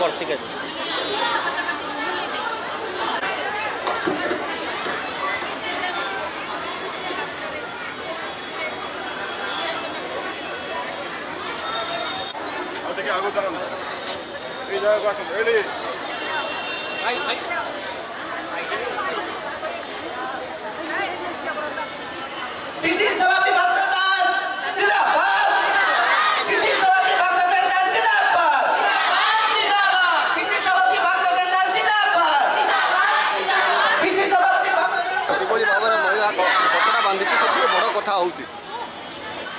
ବର୍ଷିକା ଟିକେ ଆଗକୁ ଚାଲନ୍ତୁ ଏଇ ଜାଗାକୁ ଆସନ୍ତୁ ଏଇଠି पिसी सभापति भक्त दास जिंदाबाद पिसी सभापति भक्त दास जिंदाबाद पिसी सभापति भक्त दास जिंदाबाद पिसी सभापति भक्त କିଭଳି ଭାବରେ ମହିଳା କପଡ଼ା ବାନ୍ଧିଛି ସେଥିରେ ବଡ଼ କଥା ହେଉଛି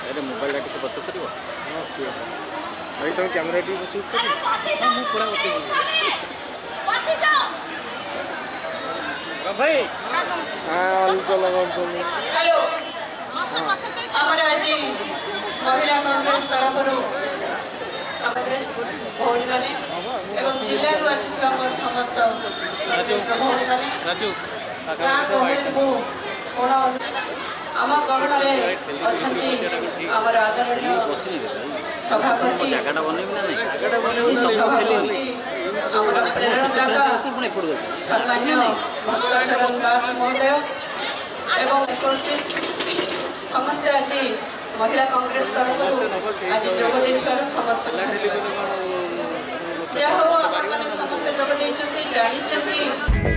ଏରେ ମୋବାଇଲଟା ଟିକେ ପଛ କରିବ ହଁ ସିଓର ଭାଇ ତମେ କ୍ୟାମେରା ଟିକେ ପଛକୁ କରିବ ମୁଁ ପୁରା ଭାଇ ଅଞ୍ଚଳ हेलो आमर आज महिला कांग्रेस तरफ कांग्रेस भौणी मैंने जिले आसिथिबा मोर समस्त कांग्रेस भौणी मैंने राजू गाँ गहली मु कोण आम गहण अच्छी आमर आदरणीय सभापति ଜାଗାଟା ବନେଇବି ନା ନାହିଁ सभापति आमर प्रेरणादाता सम्मान्य भक्तचरण दास महोदय एवं समस्ते आज महिला कांग्रेस तरफ आज जोग समस्त जहाँ समस्ते जोग जानी